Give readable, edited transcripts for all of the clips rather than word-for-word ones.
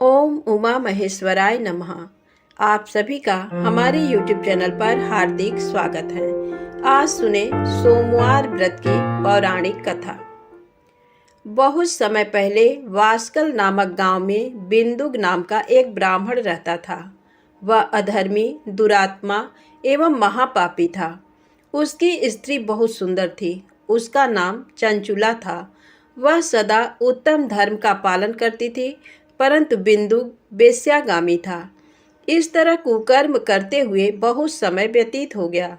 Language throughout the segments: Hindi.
ओम उमा महेश्वराय नमः। आप सभी का हमारे YouTube चैनल पर हार्दिक स्वागत है। आज सुने सोमवार व्रत की पौराणिक कथा। बहुत समय पहले वास्कल नामक गांव में बिंदुक नाम का एक ब्राह्मण रहता था। वह अधर्मी, दुरात्मा एवं महापापी था। उसकी स्त्री बहुत सुंदर थी। उसका नाम चंचुला था। वह सदा उत्तम धर्म का पालन करती थी, परंतु बिंदु वेश्यागामी था। इस तरह कुकर्म करते हुए बहुत समय व्यतीत हो गया।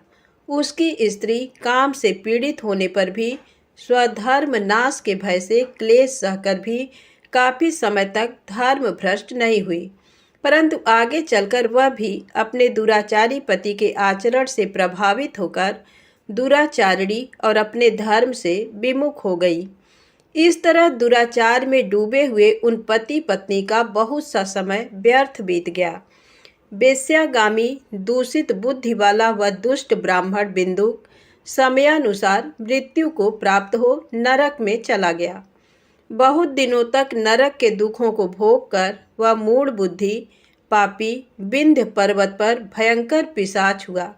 उसकी स्त्री काम से पीड़ित होने पर भी स्वधर्म नाश के भय से क्लेश सहकर भी काफी समय तक धर्म भ्रष्ट नहीं हुई, परंतु आगे चलकर वह भी अपने दुराचारी पति के आचरण से प्रभावित होकर दुराचारिणी और अपने धर्म से विमुख हो गई। इस तरह दुराचार में डूबे हुए उन पति पत्नी का बहुत सा समय व्यर्थ बीत गया। वेश्यागामी, दूषित बुद्धि वाला वह दुष्ट ब्राह्मण बिंदुक समयानुसार मृत्यु को प्राप्त हो नरक में चला गया। बहुत दिनों तक नरक के दुखों को भोग कर वह मूढ़ बुद्धि पापी विंध्य पर्वत पर भयंकर पिशाच हुआ।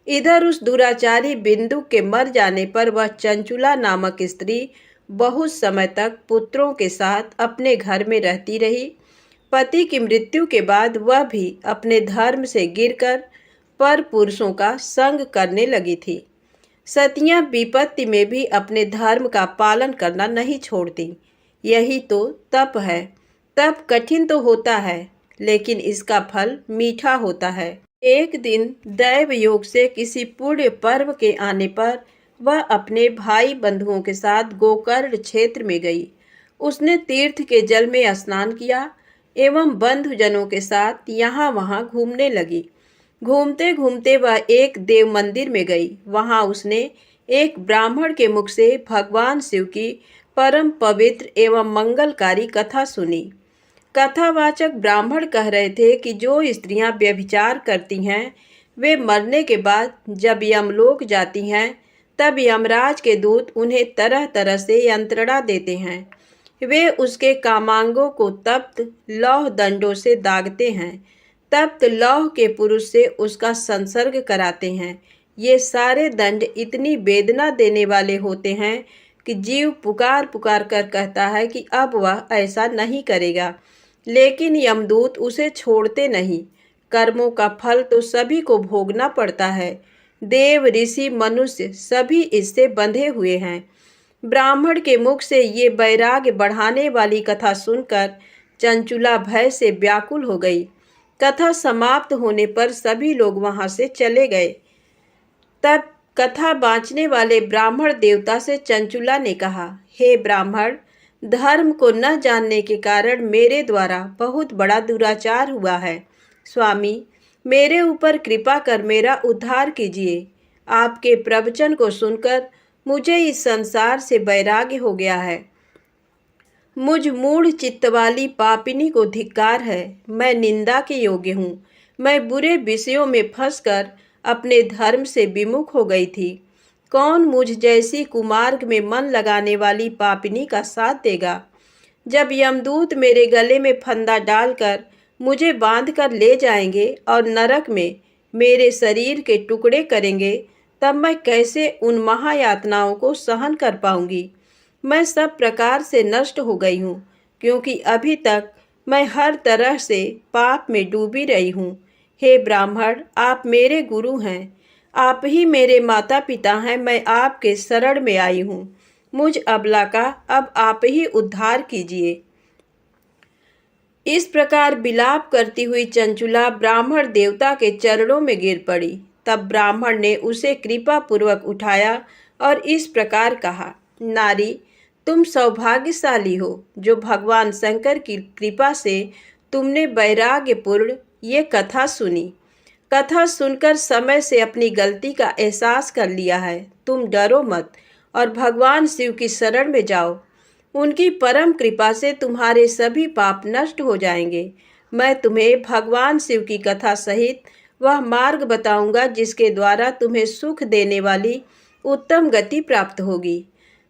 इधर उस दुराचारी बिंदु के मर जाने पर वह चंचुला नामक स्त्री बहुत समय तक पुत्रों के साथ अपने घर में रहती रही। पति की मृत्यु के बाद वह भी अपने धर्म से गिरकर पर पुरुषों का संग करने लगी थी। सतियां विपत्ति में भी अपने धर्म का पालन करना नहीं छोड़ती। यही तो तप है। तप कठिन तो होता है, लेकिन इसका फल मीठा होता है। एक दिन दैव योग से किसी पुण्य पर्व के आने पर वह अपने भाई बंधुओं के साथ गोकर्ण क्षेत्र में गई। उसने तीर्थ के जल में स्नान किया एवं बंधुजनों के साथ यहाँ वहाँ घूमने लगी। घूमते घूमते वह एक देव मंदिर में गई। वहाँ उसने एक ब्राह्मण के मुख से भगवान शिव की परम पवित्र एवं मंगलकारी कथा सुनी। कथावाचक ब्राह्मण कह रहे थे कि जो स्त्रियां व्यभिचार करती हैं, वे मरने के बाद जब यमलोक जाती हैं, तब यमराज के दूत उन्हें तरह तरह से यंत्रणा देते हैं। वे उसके कामांगों को तप्त लौह दंडों से दागते हैं। तप्त लौह के पुरुष से उसका संसर्ग कराते हैं। ये सारे दंड इतनी वेदना देने वाले होते हैं कि जीव पुकार पुकार कर कहता है कि अब वह ऐसा नहीं करेगा, लेकिन यमदूत उसे छोड़ते नहीं। कर्मों का फल तो सभी को भोगना पड़ता है। देव, ऋषि, मनुष्य सभी इससे बंधे हुए हैं। ब्राह्मण के मुख से ये वैराग्य बढ़ाने वाली कथा सुनकर चंचुला भय से व्याकुल हो गई। कथा समाप्त होने पर सभी लोग वहां से चले गए। तब कथा बाँचने वाले ब्राह्मण देवता से चंचुला ने कहा, हे ब्राह्मण, धर्म को न जानने के कारण मेरे द्वारा बहुत बड़ा दुराचार हुआ है। स्वामी, मेरे ऊपर कृपा कर मेरा उद्धार कीजिए। आपके प्रवचन को सुनकर मुझे इस संसार से वैराग्य हो गया है। मुझ मूढ़ चित्त वाली पापिनी को धिक्कार है। मैं निंदा के योग्य हूँ। मैं बुरे विषयों में फंसकर अपने धर्म से विमुख हो गई थी। कौन मुझ जैसी कुमार्ग में मन लगाने वाली पापिनी का साथ देगा? जब यमदूत मेरे गले में फंदा डालकर मुझे बांध कर ले जाएंगे और नरक में मेरे शरीर के टुकड़े करेंगे, तब मैं कैसे उन महायातनाओं को सहन कर पाऊंगी? मैं सब प्रकार से नष्ट हो गई हूँ, क्योंकि अभी तक मैं हर तरह से पाप में डूबी रही हूँ। हे ब्राह्मण, आप मेरे गुरु हैं। आप ही मेरे माता पिता हैं। मैं आपके शरण में आई हूँ। मुझ अबला का अब आप ही उद्धार कीजिए। इस प्रकार विलाप करती हुई चंचुला ब्राह्मण देवता के चरणों में गिर पड़ी। तब ब्राह्मण ने उसे कृपा पूर्वक उठाया और इस प्रकार कहा, नारी, तुम सौभाग्यशाली हो जो भगवान शंकर की कृपा से तुमने वैराग्यपूर्ण ये कथा सुनी। कथा सुनकर समय से अपनी गलती का एहसास कर लिया है। तुम डरो मत और भगवान शिव की शरण में जाओ। उनकी परम कृपा से तुम्हारे सभी पाप नष्ट हो जाएंगे। मैं तुम्हें भगवान शिव की कथा सहित वह मार्ग बताऊंगा जिसके द्वारा तुम्हें सुख देने वाली उत्तम गति प्राप्त होगी।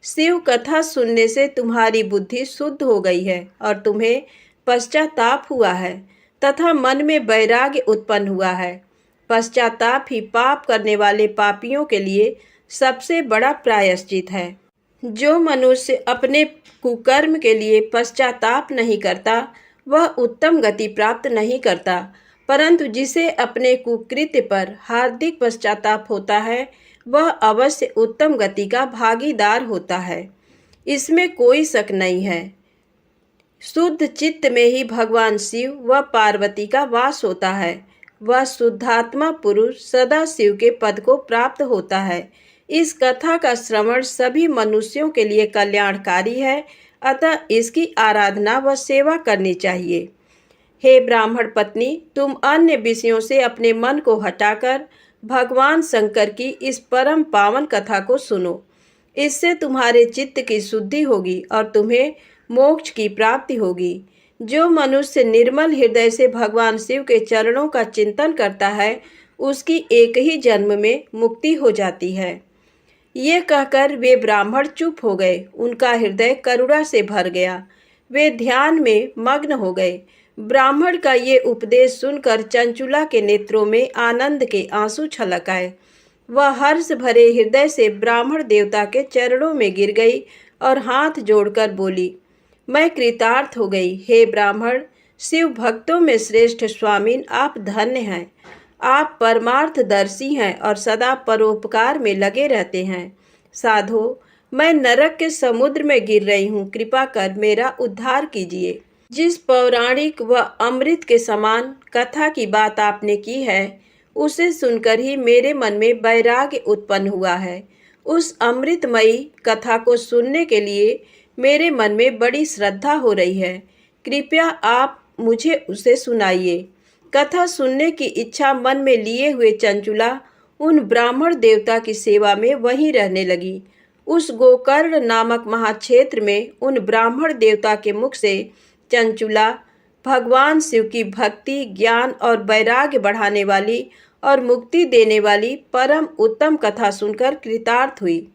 शिव कथा सुनने से तुम्हारी बुद्धि शुद्ध हो गई है और तुम्हें पश्चाताप हुआ है तथा मन में वैराग्य उत्पन्न हुआ है। पश्चाताप ही पाप करने वाले पापियों के लिए सबसे बड़ा प्रायश्चित है। जो मनुष्य अपने कुकर्म के लिए पश्चाताप नहीं करता वह उत्तम गति प्राप्त नहीं करता, परंतु जिसे अपने कुकृत्य पर हार्दिक पश्चाताप होता है वह अवश्य उत्तम गति का भागीदार होता है, इसमें कोई शक नहीं है। शुद्ध चित्त में ही भगवान शिव व पार्वती का वास होता है। वह शुद्धात्मा पुरुष सदा शिव के पद को प्राप्त होता है। इस कथा का श्रवण सभी मनुष्यों के लिए कल्याणकारी है, अतः इसकी आराधना व सेवा करनी चाहिए। हे ब्राह्मण पत्नी, तुम अन्य विषयों से अपने मन को हटाकर भगवान शंकर की इस परम पावन कथा को सुनो। इससे तुम्हारे चित्त की शुद्धि होगी और तुम्हें मोक्ष की प्राप्ति होगी। जो मनुष्य निर्मल हृदय से भगवान शिव के चरणों का चिंतन करता है उसकी एक ही जन्म में मुक्ति हो जाती है। ये कहकर वे ब्राह्मण चुप हो गए। उनका हृदय करुणा से भर गया। वे ध्यान में मग्न हो गए। ब्राह्मण का ये उपदेश सुनकर चंचुला के नेत्रों में आनंद के आंसू छलक आए। वह हर्ष भरे हृदय से ब्राह्मण देवता के चरणों में गिर गई और हाथ जोड़कर बोली, मैं कृतार्थ हो गई। हे ब्राह्मण, शिव भक्तों में श्रेष्ठ स्वामीन, आप धन्य हैं। आप परमार्थदर्शी हैं और सदा परोपकार में लगे रहते हैं। साधो, मैं नरक के समुद्र में गिर रही हूँ, कृपा कर मेरा उद्धार कीजिए। जिस पौराणिक व अमृत के समान कथा की बात आपने की है उसे सुनकर ही मेरे मन में वैराग्य उत्पन्न हुआ है। उस अमृतमयी कथा को सुनने के लिए मेरे मन में बड़ी श्रद्धा हो रही है। कृपया आप मुझे उसे सुनाइए। कथा सुनने की इच्छा मन में लिए हुए चंचुला उन ब्राह्मण देवता की सेवा में वहीं रहने लगी। उस गोकर्ण नामक महाक्षेत्र में उन ब्राह्मण देवता के मुख से चंचुला भगवान शिव की भक्ति, ज्ञान और वैराग्य बढ़ाने वाली और मुक्ति देने वाली परम उत्तम कथा सुनकर कृतार्थ हुई।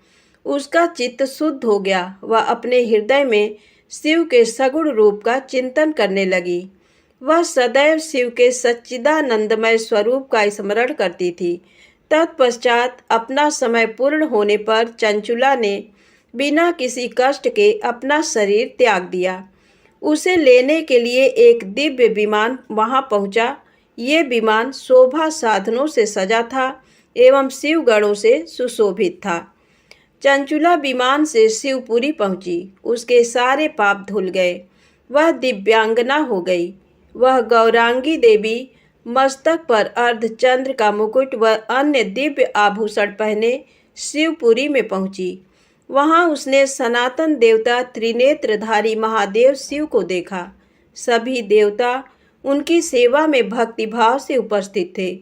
उसका चित्त शुद्ध हो गया। वह अपने हृदय में शिव के सगुण रूप का चिंतन करने लगी। वह सदैव शिव के सच्चिदानंदमय स्वरूप का स्मरण करती थी। तत्पश्चात अपना समय पूर्ण होने पर चंचुला ने बिना किसी कष्ट के अपना शरीर त्याग दिया। उसे लेने के लिए एक दिव्य विमान वहां पहुंचा। ये विमान शोभा साधनों से सजा था एवं शिवगणों से सुशोभित था। चंचुला विमान से शिवपुरी पहुंची। उसके सारे पाप धुल गए। वह दिव्यांगना हो गई। वह गौरांगी देवी मस्तक पर अर्धचंद्र का मुकुट व अन्य दिव्य आभूषण पहने शिवपुरी में पहुंची। वहां उसने सनातन देवता त्रिनेत्रधारी महादेव शिव को देखा। सभी देवता उनकी सेवा में भक्तिभाव से उपस्थित थे।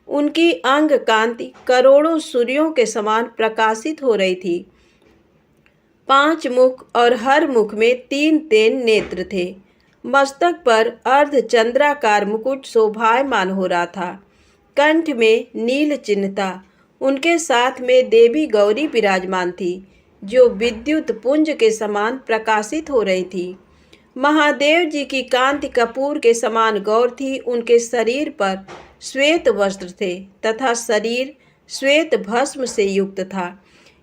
उनकी अंग कांति करोड़ों सूर्यों के समान प्रकाशित हो रही थी। 5 मुख और हर मुख में 3 नेत्र थे। मस्तक पर अर्धचंद्राकार मुकुट शोभायमान हो रहा था। कंठ में नील चिन्ह था। उनके साथ में देवी गौरी विराजमान थी जो विद्युत पुंज के समान प्रकाशित हो रही थी। महादेव जी की कांति कपूर के समान गौर थी। उनके शरीर पर श्वेत वस्त्र थे तथा शरीर श्वेत भस्म से युक्त था।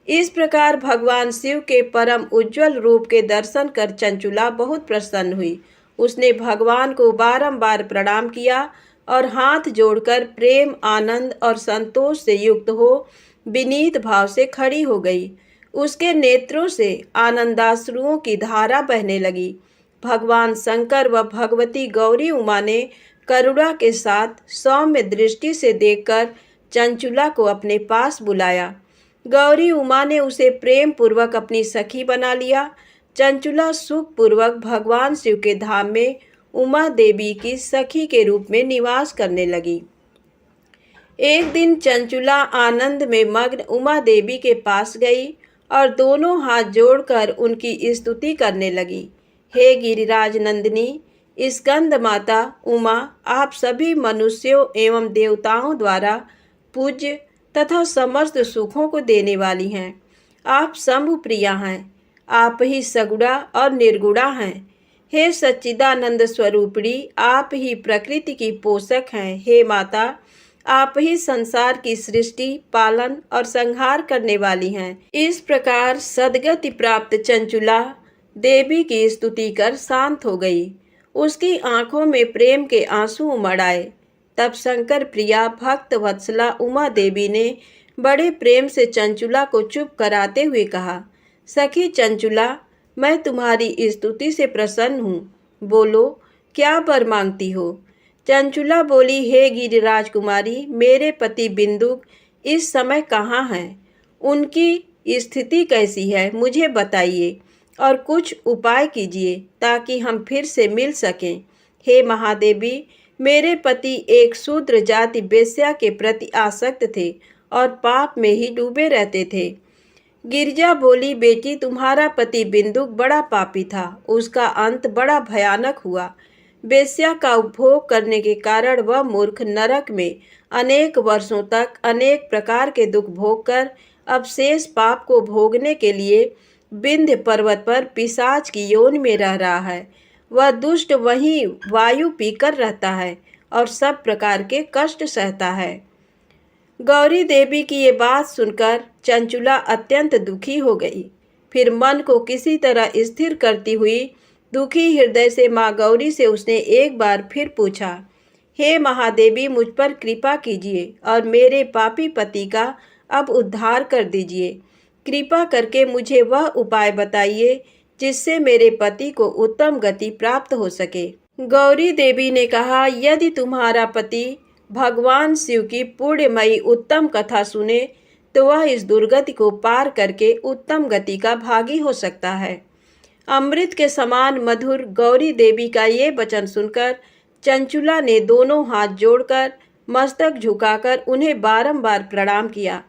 इस प्रकार भगवान शिव के परम उज्जवल रूप के दर्शन कर चंचुला बहुत प्रसन्न हुई। उसने भगवान को बारंबार प्रणाम किया और हाथ जोड़कर प्रेम, आनंद और संतोष से युक्त हो विनीत भाव से खड़ी हो गई। उसके नेत्रों से आनंदाश्रुओं की धारा बहने लगी। भगवान शंकर व भगवती गौरी उमा ने करुणा के साथ सौम्य दृष्टि से देखकर चंचुला को अपने पास बुलाया। गौरी उमा ने उसे प्रेम पूर्वक अपनी सखी बना लिया। चंचुला सुख पूर्वक भगवान शिव के धाम में उमा देवी की सखी के रूप में निवास करने लगी। एक दिन चंचुला आनंद में मग्न उमा देवी के पास गई और दोनों हाथ जोड़कर उनकी स्तुति करने लगी। हे गिरिराज नंदिनी, स्कंद माता उमा, आप सभी मनुष्यों एवं देवताओं द्वारा पूज्य तथा समस्त सुखों को देने वाली हैं। आप शंभु प्रिया हैं। आप ही सगुणा और निर्गुणा हैं। हे सच्चिदानंद स्वरूपिणी, आप ही प्रकृति की पोषक हैं। हे माता, आप ही संसार की सृष्टि, पालन और संहार करने वाली हैं। इस प्रकार सद्गति प्राप्त चंचुला देवी की स्तुति कर शांत हो गई। उसकी आंखों में प्रेम के आंसू उमड़ आए। तब शंकर प्रिया भक्त वत्सला उमा देवी ने बड़े प्रेम से चंचुला को चुप कराते हुए कहा, सखी चंचुला, मैं तुम्हारी स्तुति से प्रसन्न हूँ। बोलो, क्या वर मांगती हो? चंचुला बोली, हे गिरिराज कुमारी, मेरे पति बिंदुक इस समय कहाँ हैं? उनकी स्थिति कैसी है, मुझे बताइए और कुछ उपाय कीजिए ताकि हम फिर से मिल सकें। हे महादेवी, मेरे पति एक शूद्र जाति वेश्या के प्रति आसक्त थे और पाप में ही डूबे रहते थे। गिरिजा बोली, बेटी, तुम्हारा पति बिंदुक बड़ा पापी था, उसका अंत बड़ा भयानक हुआ। वेश्या का उपभोग करने के कारण वह मूर्ख नरक में अनेक वर्षों तक अनेक प्रकार के दुख भोगकर अब शेष पाप को भोगने के लिए विंध्य पर्वत पर पिशाच की योनि में रह रहा है। वह दुष्ट वहीं वायु पीकर रहता है और सब प्रकार के कष्ट सहता है। गौरी देवी की ये बात सुनकर चंचुला अत्यंत दुखी हो गई। फिर मन को किसी तरह स्थिर करती हुई दुखी हृदय से माँ गौरी से उसने एक बार फिर पूछा, हे महादेवी, मुझ पर कृपा कीजिए और मेरे पापी पति का अब उद्धार कर दीजिए। कृपा करके मुझे वह उपाय बताइए जिससे मेरे पति को उत्तम गति प्राप्त हो सके। गौरी देवी ने कहा, यदि तुम्हारा पति भगवान शिव की पुण्यमयी उत्तम कथा सुने तो वह इस दुर्गति को पार करके उत्तम गति का भागी हो सकता है। अमृत के समान मधुर गौरी देवी का ये वचन सुनकर चंचुला ने दोनों हाथ जोड़कर मस्तक झुकाकर उन्हें बारंबार प्रणाम किया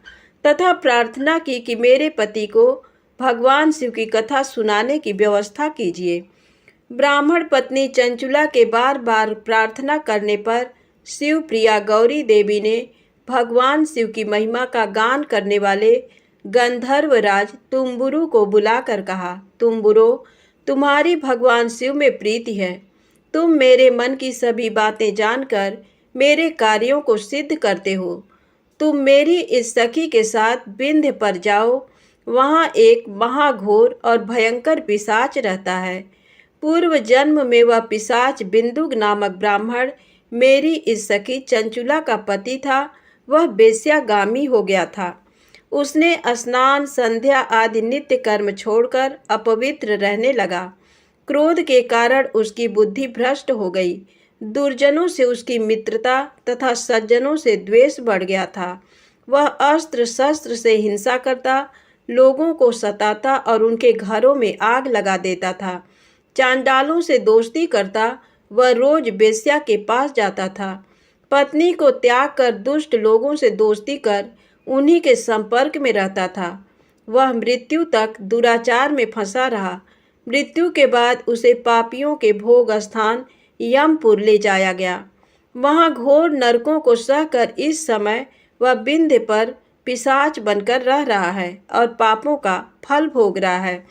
तथा प्रार्थना की कि मेरे पति को भगवान शिव की कथा सुनाने की व्यवस्था कीजिए। ब्राह्मण पत्नी चंचुला के बार बार प्रार्थना करने पर शिव प्रिया गौरी देवी ने भगवान शिव की महिमा का गान करने वाले गंधर्वराज तुम्बुरु को बुलाकर कहा, तुम्बुरो, तुम्हारी भगवान शिव में प्रीति है। तुम मेरे मन की सभी बातें जानकर मेरे कार्यों को सिद्ध करते हो। तुम मेरी इस सखी के साथ विंध्य पर जाओ, वहाँ एक महाघोर और भयंकर पिशाच रहता है। पूर्व जन्म में वह पिशाच बिंदुक नामक ब्राह्मण मेरी इस सखी चंचुला का पति था। वह वेश्यागामी हो गया था। उसने स्नान, संध्या आदि नित्य कर्म छोड़कर अपवित्र रहने लगा। क्रोध के कारण उसकी बुद्धि भ्रष्ट हो गई। दुर्जनों से उसकी मित्रता तथा सज्जनों से द्वेष बढ़ गया था। वह अस्त्र शस्त्र से हिंसा करता, लोगों को सताता और उनके घरों में आग लगा देता था। चांडालों से दोस्ती करता, वह रोज वेश्या के पास जाता था। पत्नी को त्याग कर दुष्ट लोगों से दोस्ती कर उन्हीं के संपर्क में रहता था। वह मृत्यु तक दुराचार में फंसा रहा। मृत्यु के बाद उसे पापियों के भोग स्थान यमपुर ले जाया गया। वहाँ घोर नरकों को सहकर इस समय वह विंध्य पर पिशाच बनकर रह रहा है और पापों का फल भोग रहा है।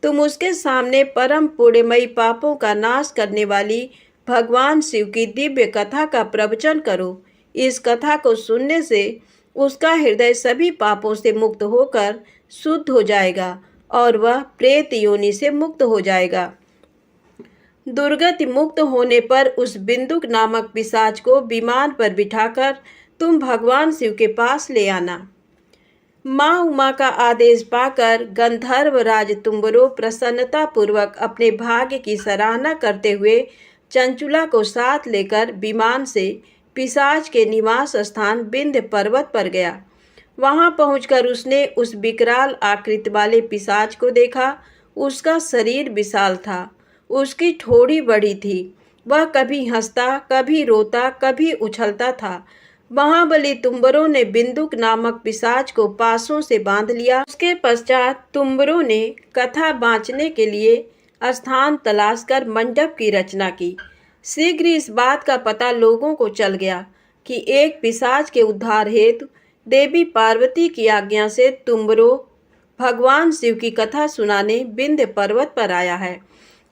तुम उसके सामने परम पुण्यमयी पापों का नाश करने वाली भगवान शिव की दिव्य कथा का प्रवचन करो। इस कथा को सुनने से उसका हृदय सभी पापों से मुक्त होकर शुद्ध हो जाएगा और वह प्रेत योनि से मुक्त हो जाएगा। दुर्गति मुक्त होने पर उस बिंदुक नामक पिशाच को विमान पर बिठाकर तुम भगवान शिव के पास ले आना। माँ उमा का आदेश पाकर गंधर्वराज तुम्बरो प्रसन्नता पूर्वक अपने भाग्य की सराहना करते हुए चंचुला को साथ लेकर विमान से पिशाच के निवास स्थान विंध्य पर्वत पर गया। वहां पहुंचकर उसने उस विकराल आकृति वाले पिशाच को देखा। उसका शरीर विशाल था, उसकी ठोड़ी बड़ी थी। वह कभी हंसता, कभी रोता, कभी उछलता था। महाबली तुम्बरों ने बिंदुक नामक पिशाच को पासों से बांध लिया। उसके पश्चात तुम्बरों ने कथा बाँचने के लिए स्थान तलाश कर मंडप की रचना की। शीघ्र इस बात का पता लोगों को चल गया कि एक पिशाच के उद्धार हेतु देवी पार्वती की आज्ञा से तुम्बरो भगवान शिव की कथा सुनाने विंध्य पर्वत पर आया है।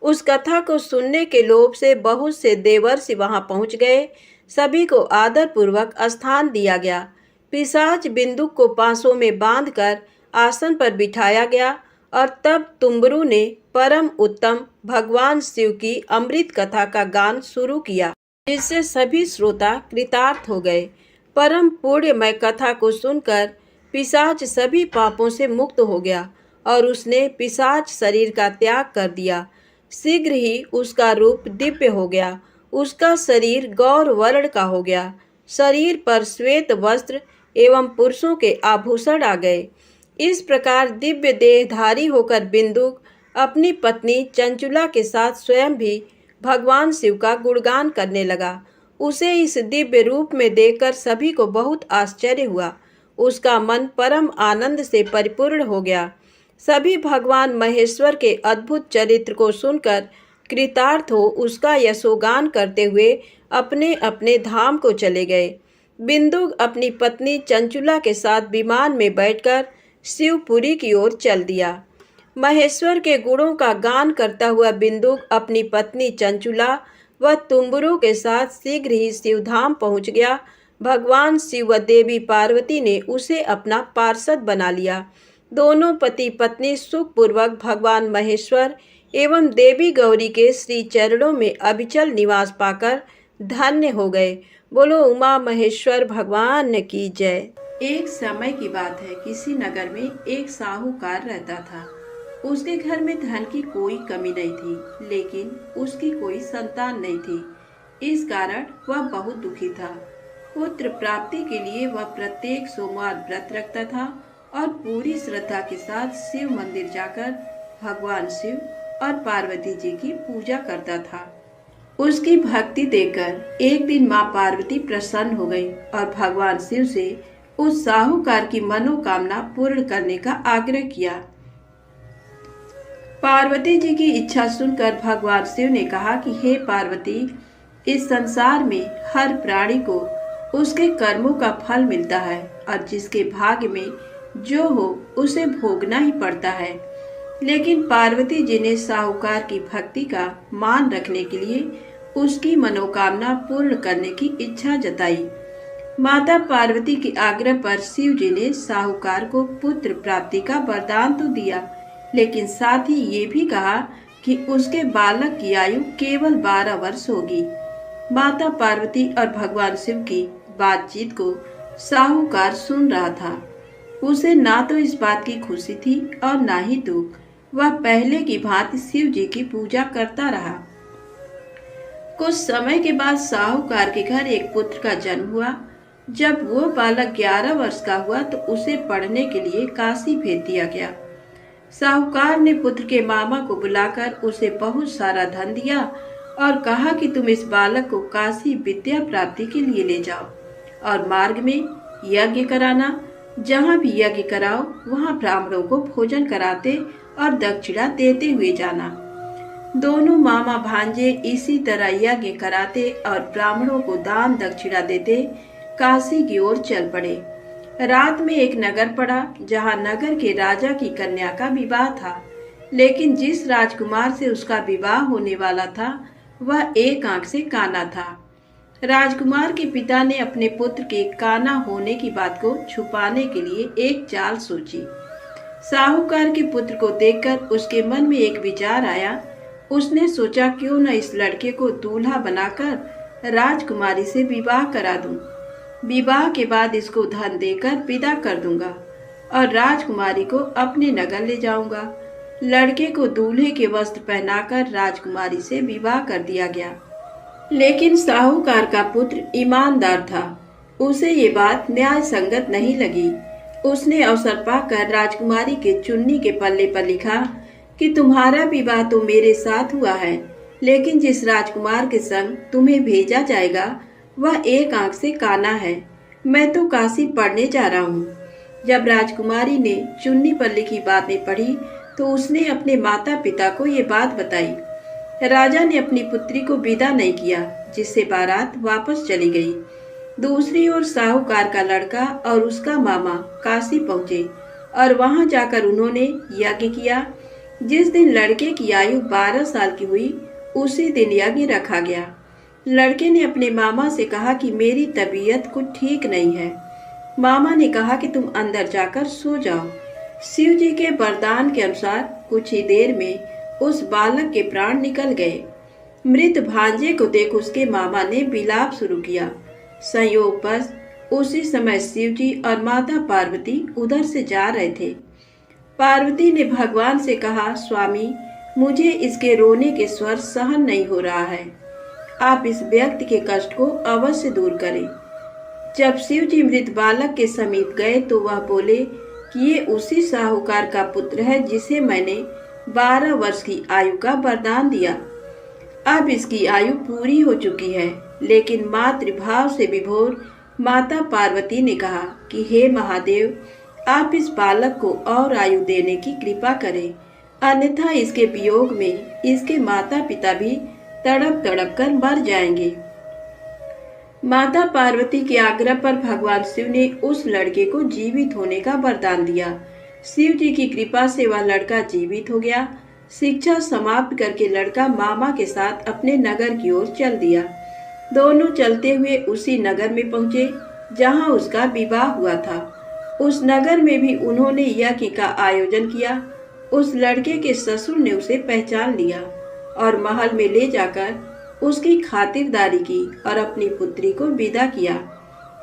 उस कथा को सुनने के लोभ से बहुत से देवर्षि वहां पहुंच गए। सभी को आदर पूर्वक स्थान दिया गया। पिशाच बिंदुक को पांसों में बांधकर आसन पर बिठाया गया और तब तुम्बरू ने परम उत्तम भगवान शिव की अमृत कथा का गान शुरू किया, जिससे सभी श्रोता कृतार्थ हो गए। परम पुण्यमय कथा को सुनकर पिशाच सभी पापों से मुक्त हो गया और उसने पिशाच शरीर का त्याग कर दिया। शीघ्र ही उसका रूप दिव्य हो गया। उसका शरीर गौर वर्ण का हो गया। शरीर पर श्वेत वस्त्र एवं पुरुषों के आभूषण आ गए। इस प्रकार दिव्य देहधारी होकर बिंदुक अपनी पत्नी चंचुला के साथ स्वयं भी भगवान शिव का गुणगान करने लगा। उसे इस दिव्य रूप में देखकर सभी को बहुत आश्चर्य हुआ। उसका मन परम आनंद से परिपूर्ण हो गया। सभी भगवान महेश्वर के अद्भुत चरित्र को सुनकर कृतार्थ हो उसका यशोगान करते हुए अपने अपने धाम को चले गए। बिंदुक अपनी पत्नी चंचुला के साथ विमान में बैठकर शिवपुरी की ओर चल दिया। महेश्वर के गुणों का गान करता हुआ बिंदुक अपनी पत्नी चंचुला व तुम्बरू के साथ शीघ्र ही शिवधाम पहुंच गया। भगवान शिव व देवी पार्वती ने उसे अपना पार्षद बना लिया। दोनों पति पत्नी सुखपूर्वक भगवान महेश्वर एवं देवी गौरी के श्री चरणों में अविचल निवास पाकर धन्य हो गए। बोलो उमा महेश्वर भगवान की जय। एक समय की बात है, किसी नगर में एक साहूकार रहता था। उसके घर में धन की कोई कमी नहीं थी, लेकिन उसकी कोई संतान नहीं थी। इस कारण वह बहुत दुखी था। पुत्र प्राप्ति के लिए वह प्रत्येक सोमवार व्रत रखता था और पूरी श्रद्धा के साथ शिव मंदिर जाकर भगवान शिव और पार्वती जी की पूजा करता था। उसकी भक्ति देखकर एक दिन माँ पार्वती प्रसन्न हो गई और भगवान शिव से उस साहूकार की मनोकामना पूर्ण करने का आग्रह किया। पार्वती जी की इच्छा सुनकर भगवान शिव ने कहा कि हे पार्वती, इस संसार में हर प्राणी को उसके कर्मों का फल मिलता है और जिसके भाग्य में जो हो उसे भोगना ही पड़ता है। लेकिन पार्वती जी ने साहूकार की भक्ति का मान रखने के लिए उसकी मनोकामना पूर्ण करने की इच्छा जताई। माता पार्वती के आग्रह पर शिव जी ने साहूकार को पुत्र प्राप्ति का वरदान तो दिया, लेकिन साथ ही ये भी कहा कि उसके बालक की आयु केवल 12 वर्ष होगी। माता पार्वती और भगवान शिव की बातचीत को साहूकार सुन रहा था। उसे ना तो इस बात की खुशी थी और ना ही दुख। वह पहले की भांति शिव जी की पूजा करता रहा। कुछ समय के बाद साहूकार के घर एक पुत्र का जन्म हुआ। जब वो बालक 11 वर्ष का हुआ तो उसे पढ़ने के लिए काशी भेज दिया गया। साहूकार ने पुत्र के मामा को बुलाकर उसे बहुत सारा धन दिया और कहा कि तुम इस बालक को काशी विद्या प्राप्ति के लिए ले जाओ और मार्ग में यज्ञ कराना। जहाँ भी यज्ञ कराओ वहाँ ब्राह्मणों को भोजन कराते और दक्षिणा देते हुए जाना। दोनों मामा भांजे इसी तरह यज्ञ कराते और ब्राह्मणों को दान दक्षिणा देते काशी की ओर चल पड़े। रात में एक नगर पड़ा जहाँ नगर के राजा की कन्या का विवाह था, लेकिन जिस राजकुमार से उसका विवाह होने वाला था वह एक आंख से काना था। राजकुमार के पिता ने अपने पुत्र के काना होने की बात को छुपाने के लिए एक चाल सोची। साहूकार के पुत्र को देखकर उसके मन में एक विचार आया। उसने सोचा क्यों न इस लड़के को दूल्हा बनाकर राजकुमारी से विवाह करा दूं। विवाह के बाद इसको धन देकर विदा कर दूंगा और राजकुमारी को अपने नगर ले जाऊंगा। लड़के को दूल्हे के वस्त्र पहनाकर राजकुमारी से विवाह कर दिया गया। लेकिन साहूकार का पुत्र ईमानदार था। उसे ये बात न्याय संगत नहीं लगी। उसने अवसर पाकर राजकुमारी के चुन्नी के पल्ले पर लिखा कि तुम्हारा विवाह तो मेरे साथ हुआ है, लेकिन जिस राजकुमार के संग तुम्हें भेजा जाएगा वह एक आंख से काना है। मैं तो काशी पढ़ने जा रहा हूँ। जब राजकुमारी ने चुन्नी पर लिखी बातें पढ़ी तो उसने अपने माता पिता को ये बात बताई। राजा ने अपनी पुत्री को विदा नहीं किया, जिससे बारात वापस चली गई। दूसरी ओर साहूकार का लड़का और उसका मामा काशी पहुंचे और वहां जाकर उन्होंने यज्ञ किया। जिस दिन लड़के की आयु 12 साल की हुई उसी दिन यज्ञ रखा गया। लड़के ने अपने मामा से कहा कि मेरी तबीयत कुछ ठीक नहीं है। मामा ने कहा कि तुम अंदर जाकर सो जाओ। शिव जी के वरदान के अनुसार कुछ ही देर में उस बालक के प्राण निकल गए। मृत भांजे को देख उसके मामा ने विलाप शुरू किया। संयोगवश उसी समय शिव जी और माता पार्वती उधर से जा रहे थे। पार्वती ने भगवान से कहा, स्वामी, मुझे इसके रोने के स्वर सहन नहीं हो रहा है। आप इस व्यक्ति के कष्ट को अवश्य दूर करें। जब शिव जी मृत बालक के समीप गए तो वह बोले कि ये उसी साहूकार का पुत्र है जिसे मैंने 12 वर्ष की आयु का वरदान दिया। अब इसकी आयु पूरी हो चुकी है। लेकिन मातृभाव से विभोर माता पार्वती ने कहा कि हे महादेव, आप इस बालक को और आयु देने की कृपा करें, अन्यथा इसके वियोग में इसके माता पिता भी तड़प तड़प कर मर जाएंगे। माता पार्वती के आग्रह पर भगवान शिव ने उस लड़के को जीवित होने का वरदान दिया। शिव जी की कृपा से वह लड़का जीवित हो गया। शिक्षा समाप्त करके लड़का मामा के साथ अपने नगर की ओर चल दिया। दोनों चलते हुए उसी नगर में पहुंचे जहां उसका विवाह हुआ था। उस नगर में भी उन्होंने यज्ञ का आयोजन किया। उस लड़के के ससुर ने उसे पहचान लिया और महल में ले जाकर उसकी खातिरदारी की और अपनी पुत्री को विदा किया।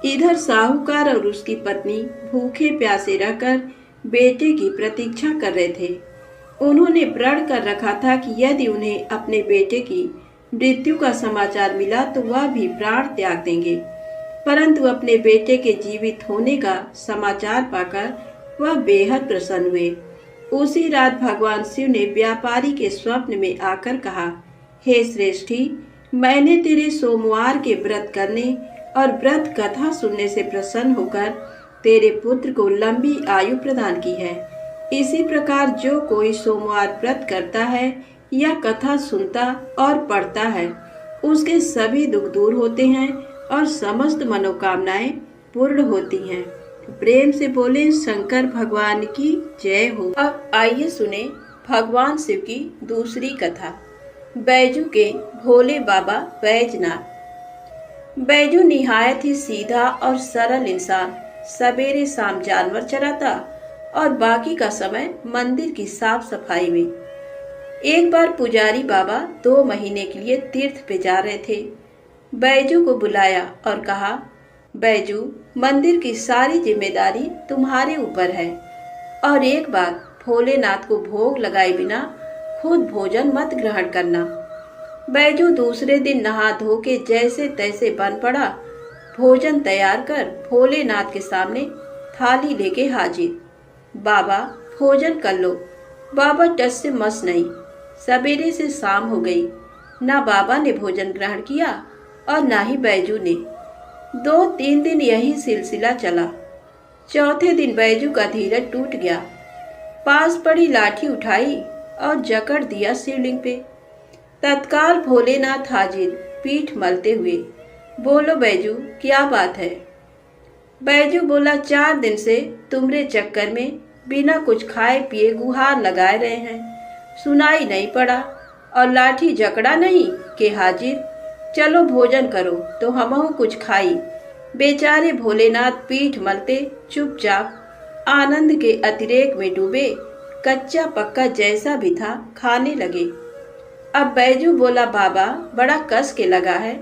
इधर साहूकार और उसकी पत्नी भूखे प्यासे रहकर बेटे की प्रतीक्षा कर रहे थे। उन्होंने प्रण कर रखा था कि यदि उन्हें अपने बेटे की मृत्यु का समाचार मिला तो वह भी प्राण त्याग देंगे। परंतु अपने बेटे के जीवित होने का समाचार पाकर वह बेहद प्रसन्न हुए। उसी रात भगवान शिव ने व्यापारी के स्वप्न में आकर कहा, हे श्रेष्ठी, मैंने तेरे सोमवार के व्रत करने और व्रत कथा सुनने से प्रसन्न होकर तेरे पुत्र को लंबी आयु प्रदान की है। इसी प्रकार जो कोई सोमवार व्रत करता है या कथा सुनता और पढ़ता है, उसके सभी दुख दूर होते हैं और समस्त मनोकामनाएं पूर्ण होती हैं। प्रेम से बोले शंकर भगवान की जय हो। अब आइए सुने भगवान शिव की दूसरी कथा, बैजू के भोले बाबा बैजनाथ। बैजू निहायत ही सीधा और सरल इंसान सवेरे शाम जानवर चराता और बाकी का समय मंदिर की साफ सफाई में। एक बार पुजारी बाबा 2 महीने के लिए तीर्थ पे जा रहे थे। बैजू को बुलाया और कहा, बैजू, मंदिर की सारी जिम्मेदारी तुम्हारे ऊपर है और एक बार भोलेनाथ को भोग लगाए बिना खुद भोजन मत ग्रहण करना। बैजू दूसरे दिन नहा धो के जैसे तैसे बन पड़ा। भोजन तैयार कर भोलेनाथ के सामने थाली लेके हाजिर। बाबा, भोजन कर लो। बाबा टस से मस नहीं। सवेरे से शाम हो गई, ना बाबा ने भोजन ग्रहण किया और ना ही बैजू ने। 2-3 दिन यही सिलसिला चला। चौथे दिन बैजू का धीरज टूट गया। पास पड़ी लाठी उठाई और जकड़ दिया शिवलिंग पे। तत्काल भोलेनाथ हाजिर, पीठ मलते हुए। बोलो बैजू, क्या बात है? बैजू बोला, 4 दिन से तुम्हारे चक्कर में बिना कुछ खाए पिए गुहार लगाए रहे हैं, सुनाई नहीं पड़ा और लाठी जकड़ा नहीं के हाजिर। चलो भोजन करो तो हमहू कुछ खाई। बेचारे भोलेनाथ पीठ मलते चुपचाप आनंद के अतिरेक में डूबे, कच्चा पक्का जैसा भी था खाने लगे। अब बैजू बोला, बाबा बड़ा कस के लगा है,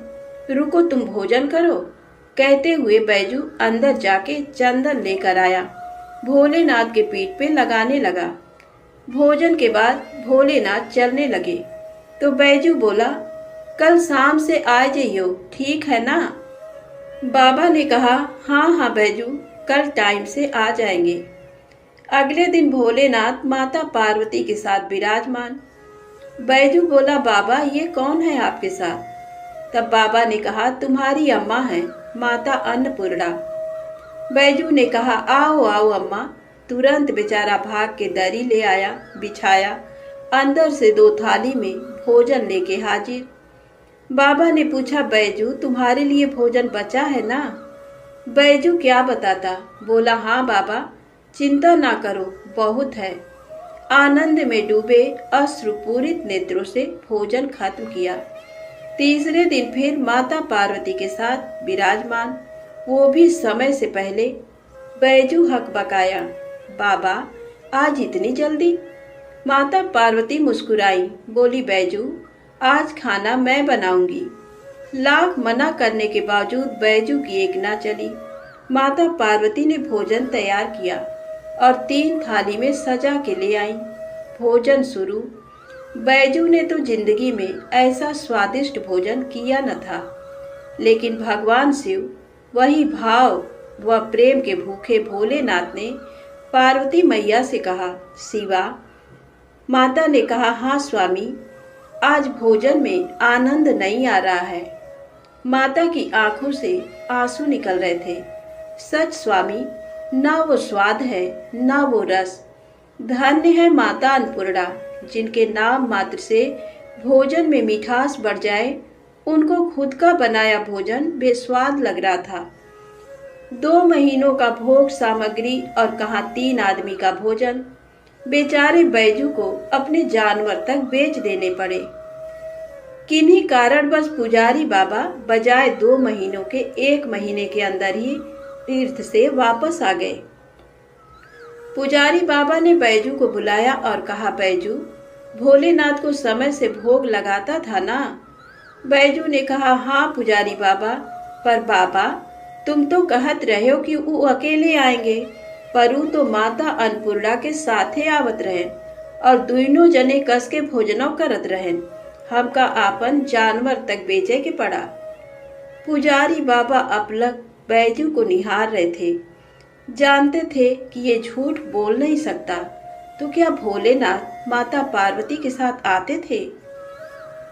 रुको तुम भोजन करो। कहते हुए बैजू अंदर जाके चंदन लेकर आया, भोलेनाथ के पीठ पे लगाने लगा। भोजन के बाद भोलेनाथ चलने लगे तो बैजू बोला, कल शाम से आ जाइयो, ठीक है ना? बाबा ने कहा, हाँ हाँ बैजू, कल टाइम से आ जाएंगे। अगले दिन भोलेनाथ माता पार्वती के साथ विराजमान। बैजू बोला, बाबा ये कौन है आपके साथ? तब बाबा ने कहा, तुम्हारी अम्मा है, माता अन्नपूर्णा। बैजू ने कहा, आओ आओ अम्मा। तुरंत बेचारा भाग के दरी ले आया, बिछाया, अंदर से 2 थाली में भोजन लेके हाजिर। बाबा ने पूछा, बैजू तुम्हारे लिए भोजन बचा है ना? बैजू क्या बताता, बोला, हाँ बाबा, चिंता ना करो, बहुत है। आनंद में डूबे अश्रुपूरित नेत्रों से भोजन खत्म किया। तीसरे दिन फिर माता पार्वती के साथ विराजमान, वो भी समय से पहले। बैजू हकबकाया, बाबा आज इतनी जल्दी? माता पार्वती मुस्कुराई, बोली बैजू आज खाना मैं बनाऊंगी। लाख मना करने के बावजूद बैजू की एक ना चली। माता पार्वती ने भोजन तैयार किया और 3 थाली में सजा के ले आई। भोजन शुरू। बैजू ने तो जिंदगी में ऐसा स्वादिष्ट भोजन किया न था, लेकिन भगवान शिव वही भाव व प्रेम के भूखे भोलेनाथ ने पार्वती मैया से कहा, शिवा। माता ने कहा, हाँ स्वामी, आज भोजन में आनंद नहीं आ रहा है। माता की आंखों से आंसू निकल रहे थे। सच स्वामी, ना वो स्वाद है ना वो रस। धन्य है माता अन्नपूर्णा, जिनके नाम मात्र से भोजन में मिठास बढ़ जाए। उनको खुद का बनाया भोजन बेस्वाद लग रहा था। 2 महीनों का भोग सामग्री और कहाँ 3 आदमी का भोजन। बेचारे बैजू को अपने जानवर तक बेच देने पड़े। किन्हीं कारणवश पुजारी बाबा बजाय 2 महीनों के 1 महीने के अंदर ही तीर्थ से वापस आ गए। पुजारी बाबा ने बैजू को बुलाया और कहा, बैजू भोलेनाथ को समय से भोग लगाता था ना? बैजू ने कहा, हाँ पुजारी बाबा, पर बाबा तुम तो कहत रहे हो कि वो अकेले आएंगे, पर वो तो माता अन्नपूर्णा के साथे आवत रहे और दोनों जने कस के भोजनों करत रहे। हमका आपन जानवर तक बेचे के पड़ा। पुजारी बाबा अपलक बैजू को निहार रहे थे। जानते थे कि ये झूठ बोल नहीं सकता, तो क्या भोलेनाथ माता पार्वती के साथ आते थे?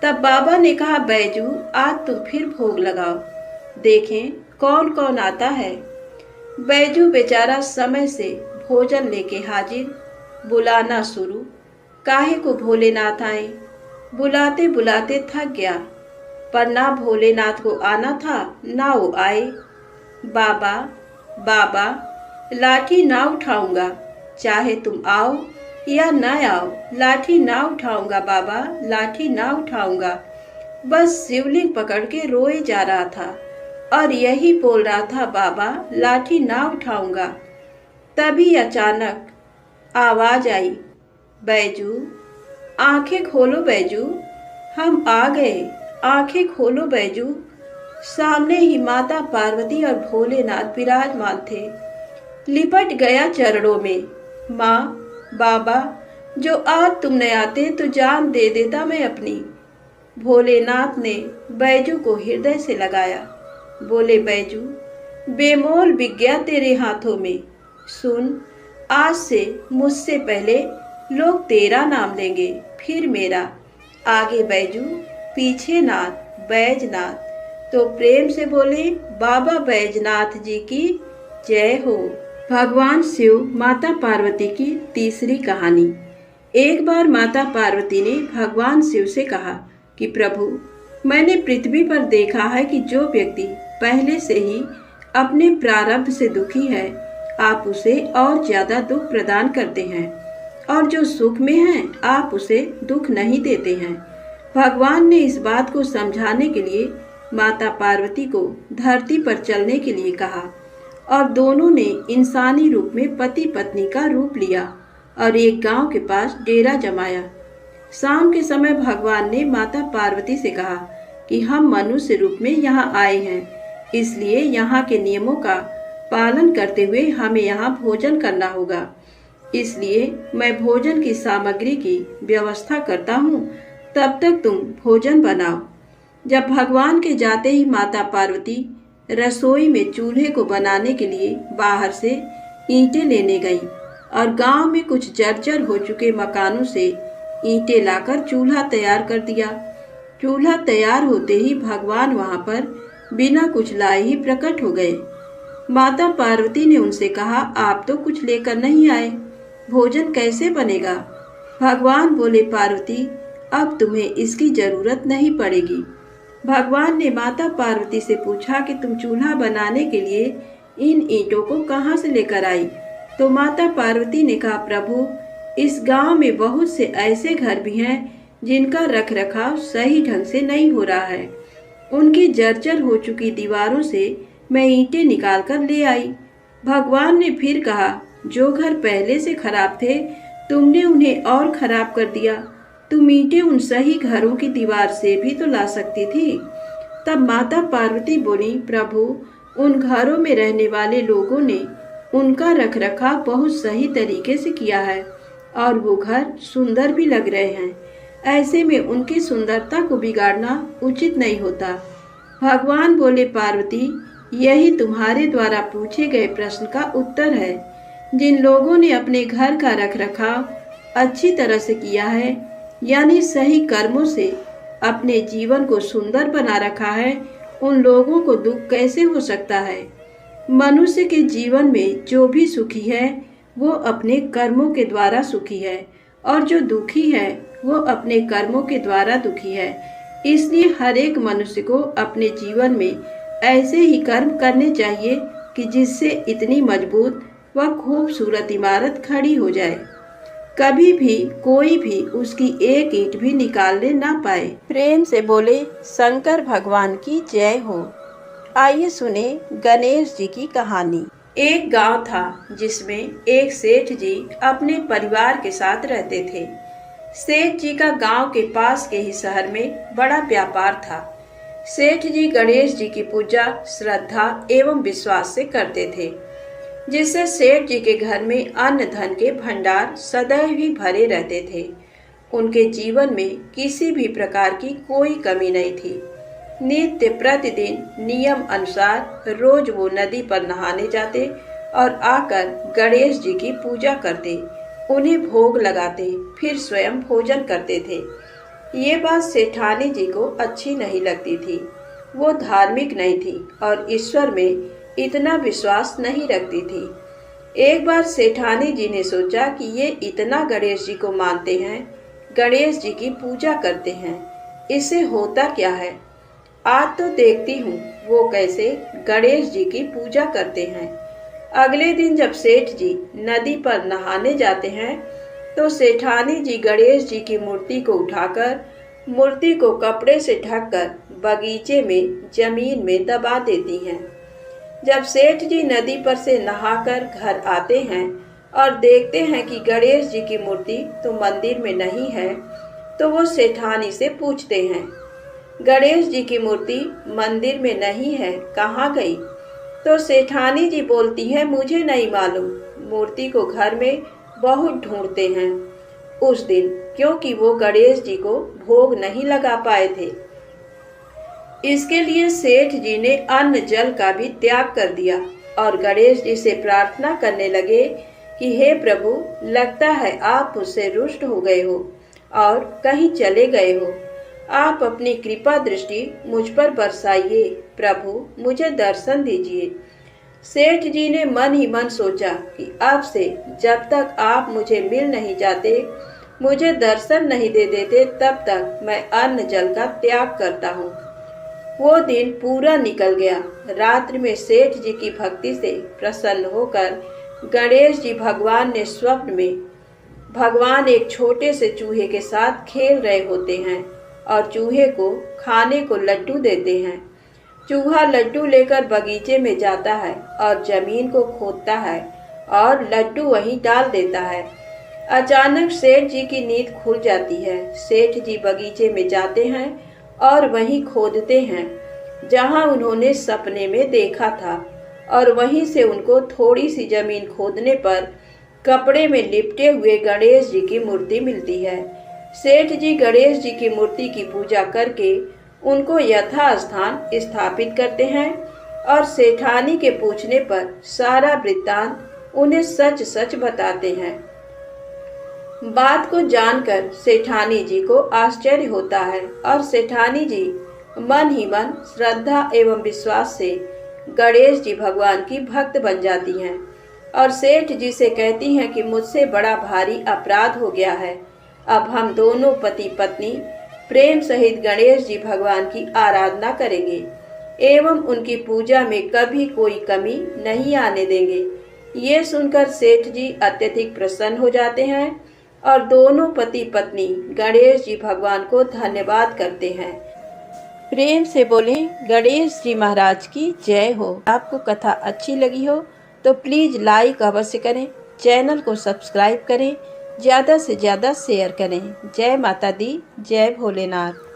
तब बाबा ने कहा, बैजू आज तुम फिर भोग लगाओ, देखें कौन कौन आता है। बैजू बेचारा समय से भोजन लेके हाजिर। बुलाना शुरू। काहे को भोलेनाथ आए? बुलाते बुलाते थक गया, पर ना भोलेनाथ को आना था ना वो आए। बाबा बाबा लाठी ना उठाऊंगा, चाहे तुम आओ या ना आओ, लाठी ना उठाऊंगा बाबा, लाठी ना उठाऊंगा। बस शिवलिंग पकड़ के रोए जा रहा था और यही बोल रहा था, बाबा लाठी ना उठाऊंगा। तभी अचानक आवाज आई, बैजू आंखें खोलो बैजू, हम आ गए, आंखें खोलो बैजू। सामने ही माता पार्वती और भोलेनाथ विराजमान थे। लिपट गया चरणों में। माँ बाबा, जो आज तुम न आते तो जान दे देता मैं अपनी। भोलेनाथ ने बैजू को हृदय से लगाया। बोले, बैजू बेमोल विज्ञा तेरे हाथों में। सुन, आज से मुझसे पहले लोग तेरा नाम लेंगे, फिर मेरा। आगे बैजू, पीछे नाथ बैजनाथ। तो प्रेम से बोले, बाबा बैजनाथ जी की जय हो। भगवान शिव माता पार्वती की तीसरी कहानी। एक बार माता पार्वती ने भगवान शिव से कहा कि प्रभु, मैंने पृथ्वी पर देखा है कि जो व्यक्ति पहले से ही अपने प्रारब्ध से दुखी है, आप उसे और ज्यादा दुख प्रदान करते हैं, और जो सुख में है आप उसे दुख नहीं देते हैं। भगवान ने इस बात को समझाने के लिए माता पार्वती को धरती पर चलने के लिए कहा और दोनों ने इंसानी रूप में पति पत्नी का रूप लिया और एक गांव के पास डेरा जमाया। शाम के समय भगवान ने माता पार्वती से कहा कि हम मनुष्य रूप में यहाँ आए हैं, इसलिए यहाँ के नियमों का पालन करते हुए हमें यहाँ भोजन करना होगा। इसलिए मैं भोजन की सामग्री की व्यवस्था करता हूँ, तब तक तुम भोजन बनाओ। जब भगवान के जाते ही माता पार्वती रसोई में चूल्हे को बनाने के लिए बाहर से ईंटें लेने गई और गांव में कुछ जर्जर हो चुके मकानों से ईंटें लाकर चूल्हा तैयार कर दिया। चूल्हा तैयार होते ही भगवान वहां पर बिना कुछ लाए ही प्रकट हो गए। माता पार्वती ने उनसे कहा, आप तो कुछ लेकर नहीं आए, भोजन कैसे बनेगा? भगवान बोले, पार्वती अब तुम्हें इसकी जरूरत नहीं पड़ेगी। भगवान ने माता पार्वती से पूछा कि तुम चूल्हा बनाने के लिए इन ईंटों को कहाँ से लेकर आई? तो माता पार्वती ने कहा, प्रभु इस गांव में बहुत से ऐसे घर भी हैं जिनका रखरखाव सही ढंग से नहीं हो रहा है। उनकी जर्जर हो चुकी दीवारों से मैं ईंटें निकाल कर ले आई। भगवान ने फिर कहा, जो घर पहले से खराब थे तुमने उन्हें और खराब कर दिया। तुम ईंटें उन सही घरों की दीवार से भी तो ला सकती थी। तब माता पार्वती बोली, प्रभु, उन घरों में रहने वाले लोगों ने उनका रखरखाव बहुत सही तरीके से किया है और वो घर सुंदर भी लग रहे हैं। ऐसे में उनकी सुंदरता को बिगाड़ना उचित नहीं होता। भगवान बोले, पार्वती, यही तुम्हारे द्वारा पूछे गए प्रश्न का उत्तर है। जिन लोगों ने अपने घर का रखरखाव अच्छी तरह से किया है, यानी सही कर्मों से अपने जीवन को सुंदर बना रखा है, उन लोगों को दुख कैसे हो सकता है। मनुष्य के जीवन में जो भी सुखी है वो अपने कर्मों के द्वारा सुखी है और जो दुखी है वो अपने कर्मों के द्वारा दुखी है। इसलिए हर एक मनुष्य को अपने जीवन में ऐसे ही कर्म करने चाहिए कि जिससे इतनी मजबूत व खूबसूरत इमारत खड़ी हो जाए, कभी भी कोई भी उसकी एक ईंट भी निकालने ना पाए। प्रेम से बोले शंकर भगवान की जय हो। आइए सुने गणेश जी की कहानी। एक गांव था जिसमें एक सेठ जी अपने परिवार के साथ रहते थे। सेठ जी का गांव के पास के ही शहर में बड़ा व्यापार था। सेठ जी गणेश जी की पूजा श्रद्धा एवं विश्वास से करते थे, जिससे सेठ जी के घर में अन्न धन के भंडार सदैव ही भरे रहते थे। उनके जीवन में किसी भी प्रकार की कोई कमी नहीं थी। नित्य प्रतिदिन नियम अनुसार रोज वो नदी पर नहाने जाते और आकर गणेश जी की पूजा करते, उन्हें भोग लगाते, फिर स्वयं भोजन करते थे। ये बात सेठानी जी को अच्छी नहीं लगती थी। वो धार्मिक नहीं थी और ईश्वर में इतना विश्वास नहीं रखती थी। एक बार सेठानी जी ने सोचा कि ये इतना गणेश जी को मानते हैं, गणेश जी की पूजा करते हैं, इससे होता क्या है। आज तो देखती हूँ वो कैसे गणेश जी की पूजा करते हैं। अगले दिन जब सेठ जी नदी पर नहाने जाते हैं तो सेठानी जी गणेश जी की मूर्ति को उठाकर मूर्ति को कपड़े से ढककर बगीचे में जमीन में दबा देती हैं। जब सेठ जी नदी पर से नहाकर घर आते हैं और देखते हैं कि गणेश जी की मूर्ति तो मंदिर में नहीं है, तो वो सेठानी से पूछते हैं, गणेश जी की मूर्ति मंदिर में नहीं है, कहाँ गई। तो सेठानी जी बोलती है, मुझे नहीं मालूम, मूर्ति को घर में बहुत ढूंढते हैं। उस दिन क्योंकि वो गणेश जी को भोग नहीं लगा पाए थे, इसके लिए सेठ जी ने अन्न जल का भी त्याग कर दिया और गणेश जी से प्रार्थना करने लगे कि हे प्रभु, लगता है आप मुझसे रुष्ट हो गए हो और कहीं चले गए हो। आप अपनी कृपा दृष्टि मुझ पर बरसाइए, प्रभु मुझे दर्शन दीजिए। सेठ जी ने मन ही मन सोचा कि अब से जब तक आप मुझे मिल नहीं जाते, मुझे दर्शन नहीं दे देते, तब तक मैं अन्न जल का त्याग करता हूँ। वो दिन पूरा निकल गया। रात्रि में सेठ जी की भक्ति से प्रसन्न होकर गणेश जी भगवान ने स्वप्न में भगवान एक छोटे से चूहे के साथ खेल रहे होते हैं और चूहे को खाने को लड्डू देते हैं। चूहा लड्डू लेकर बगीचे में जाता है और जमीन को खोदता है और लड्डू वहीं डाल देता है। अचानक सेठ जी की नींद खुल जाती है। सेठ जी बगीचे में जाते हैं और वहीं खोदते हैं जहां उन्होंने सपने में देखा था, और वहीं से उनको थोड़ी सी जमीन खोदने पर कपड़े में लिपटे हुए गणेश जी की मूर्ति मिलती है। सेठ जी गणेश जी की मूर्ति की पूजा करके उनको यथास्थान स्थापित करते हैं और सेठानी के पूछने पर सारा वृत्तांत उन्हें सच सच बताते हैं। बात को जानकर सेठानी जी को आश्चर्य होता है और सेठानी जी मन ही मन श्रद्धा एवं विश्वास से गणेश जी भगवान की भक्त बन जाती हैं और सेठ जी से कहती हैं कि मुझसे बड़ा भारी अपराध हो गया है। अब हम दोनों पति पत्नी प्रेम सहित गणेश जी भगवान की आराधना करेंगे एवं उनकी पूजा में कभी कोई कमी नहीं आने देंगे। ये सुनकर सेठ जी अत्यधिक प्रसन्न हो जाते हैं और दोनों पति पत्नी गणेश जी भगवान को धन्यवाद करते हैं। प्रेम से बोलें गणेश जी महाराज की जय हो। आपको कथा अच्छी लगी हो तो प्लीज़ लाइक अवश्य करें, चैनल को सब्सक्राइब करें, ज़्यादा से ज़्यादा शेयर करें। जय माता दी, जय भोलेनाथ।